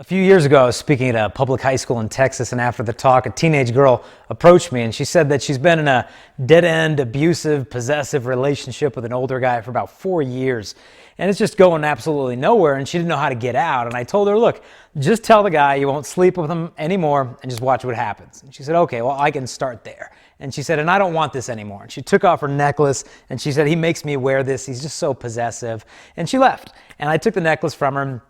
A few years ago, I was speaking at a public high school in Texas, and after the talk, a teenage girl approached me, and she said that she's been in a dead-end, abusive, possessive relationship with an older guy for about 4 years, and it's just going absolutely nowhere, and she didn't know how to get out. And I told her, look, just tell the guy you won't sleep with him anymore, and just watch what happens. And she said, okay, well, I can start there. And she said, and I don't want this anymore. And she took off her necklace, and she said, he makes me wear this. He's just so possessive. And she left, and I took the necklace from her.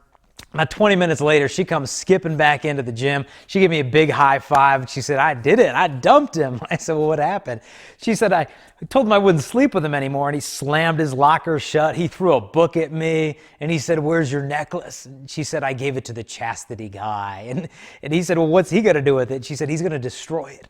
About 20 minutes later, she comes skipping back into the gym. She gave me a big high five. She said, I did it. I dumped him. I said, well, what happened? She said, I told him I wouldn't sleep with him anymore, and he slammed his locker shut. He threw a book at me, and he said, where's your necklace? And she said, I gave it to the chastity guy. And he said, well, what's he going to do with it? She said, he's going to destroy it.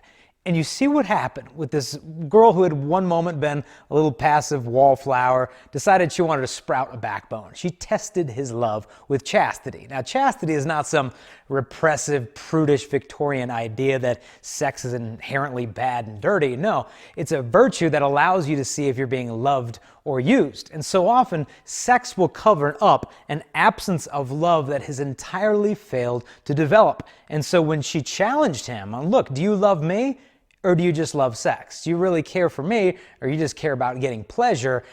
And you see what happened with this girl who had one moment been a little passive wallflower, decided she wanted to sprout a backbone. She tested his love with chastity. Now, chastity is not some repressive, prudish, Victorian idea that sex is inherently bad and dirty. No, it's a virtue that allows you to see if you're being loved or used. And so often, sex will cover up an absence of love that has entirely failed to develop. And so when she challenged him, look, do you love me? Or do you just love sex? Do you really care for me, or you just care about getting pleasure?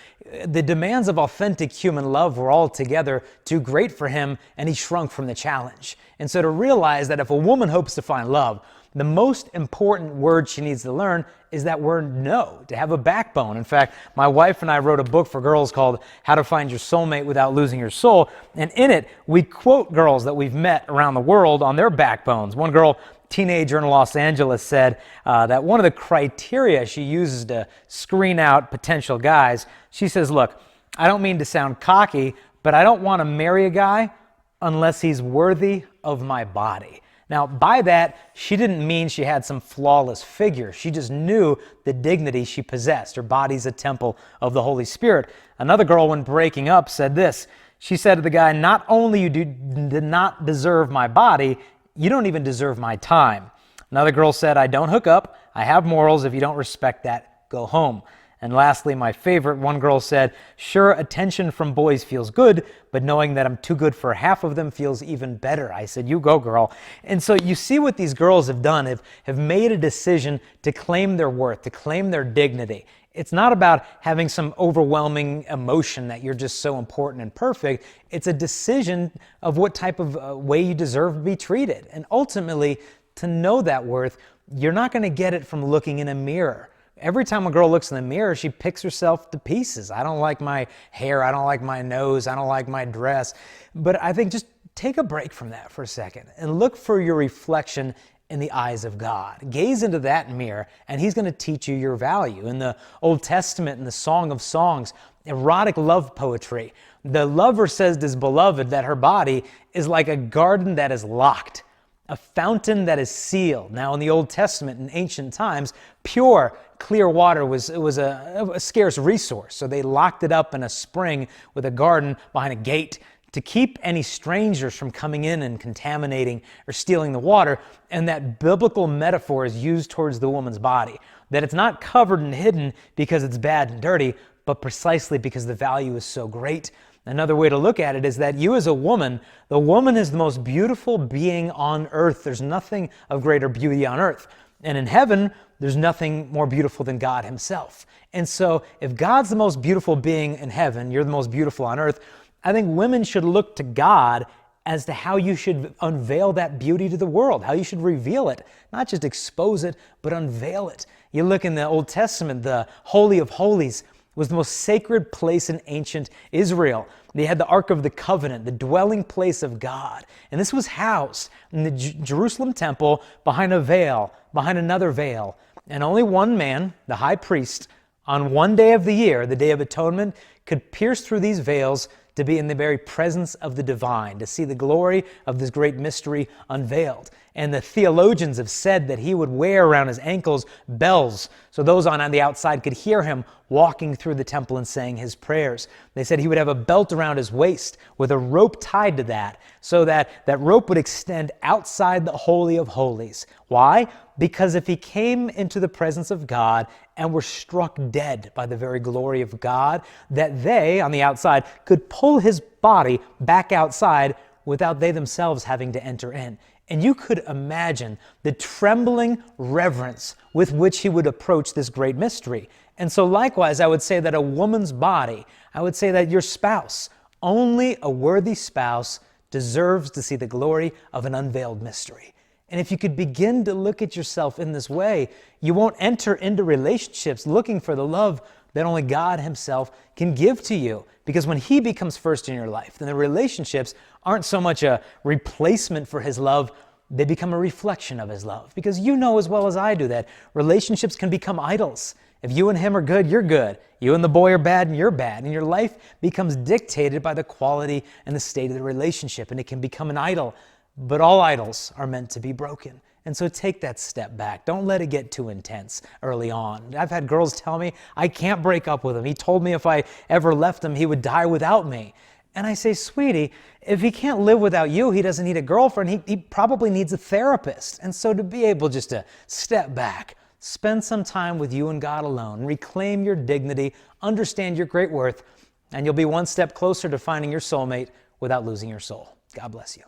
The demands of authentic human love were altogether too great for him, and he shrunk from the challenge. And so to realize that if a woman hopes to find love, the most important word she needs to learn is that word no, to have a backbone. In fact, my wife and I wrote a book for girls called How to Find Your Soulmate Without Losing Your Soul. And in it, we quote girls that we've met around the world on their backbones. One girl, teenager in Los Angeles, said that one of the criteria she uses to screen out potential guys, she says, look, I don't mean to sound cocky, but I don't want to marry a guy unless he's worthy of my body. Now, by that, she didn't mean she had some flawless figure. She just knew the dignity she possessed. Her body's a temple of the Holy Spirit. Another girl, when breaking up, said this. She said to the guy, not only you did not deserve my body, you don't even deserve my time. Another girl said, I don't hook up. I have morals. If you don't respect that, go home. And lastly, my favorite, one girl said, sure, attention from boys feels good, but knowing that I'm too good for half of them feels even better. I said, you go, girl. And so you see what these girls have done, have made a decision to claim their worth, to claim their dignity. It's not about having some overwhelming emotion that you're just so important and perfect. It's a decision of what type of way you deserve to be treated. And ultimately, to know that worth, you're not going to get it from looking in a mirror. Every time a girl looks in the mirror, she picks herself to pieces. I don't like my hair. I don't like my nose. I don't like my dress. But I think just take a break from that for a second and look for your reflection in the eyes of God. Gaze into that mirror, and He's going to teach you your value. In the Old Testament, in the Song of Songs, erotic love poetry, the lover says to his beloved that her body is like a garden that is locked, a fountain that is sealed. Now, in the Old Testament, in ancient times, pure, clear water was a scarce resource. So they locked it up in a spring with a garden behind a gate to keep any strangers from coming in and contaminating or stealing the water. And that biblical metaphor is used towards the woman's body, that it's not covered and hidden because it's bad and dirty, but precisely because the value is so great. Another way to look at it is that you as a woman, the woman is the most beautiful being on earth. There's nothing of greater beauty on earth. And in heaven, there's nothing more beautiful than God Himself. And so if God's the most beautiful being in heaven, you're the most beautiful on earth, I think women should look to God as to how you should unveil that beauty to the world, how you should reveal it, not just expose it, but unveil it. You look in the Old Testament, the Holy of Holies was the most sacred place in ancient Israel. They had the Ark of the Covenant, the dwelling place of God. And this was housed in the Jerusalem temple behind a veil, behind another veil. And only one man, the high priest, on one day of the year, the Day of Atonement, could pierce through these veils to be in the very presence of the divine, to see the glory of this great mystery unveiled. And the theologians have said that he would wear around his ankles bells, so those on the outside could hear him walking through the temple and saying his prayers. They said he would have a belt around his waist with a rope tied to that, so that that rope would extend outside the Holy of Holies. Why? Because if he came into the presence of God and were struck dead by the very glory of God, that they, on the outside, could pull his body back outside without they themselves having to enter in. And you could imagine the trembling reverence with which he would approach this great mystery. And so likewise, I would say that a woman's body, I would say that your spouse, only a worthy spouse deserves to see the glory of an unveiled mystery. And if you could begin to look at yourself in this way, you won't enter into relationships looking for the love that only God himself can give to you. Because when he becomes first in your life, then the relationships aren't so much a replacement for his love, they become a reflection of his love. Because you know as well as I do that relationships can become idols. If you and him are good, you're good. You and the boy are bad, and you're bad. And your life becomes dictated by the quality and the state of the relationship, and it can become an idol. But all idols are meant to be broken. And so take that step back. Don't let it get too intense early on. I've had girls tell me, I can't break up with him. He told me if I ever left him, he would die without me. And I say, sweetie, if he can't live without you, he doesn't need a girlfriend. He probably needs a therapist. And so to be able just to step back, spend some time with you and God alone, reclaim your dignity, understand your great worth, and you'll be one step closer to finding your soulmate without losing your soul. God bless you.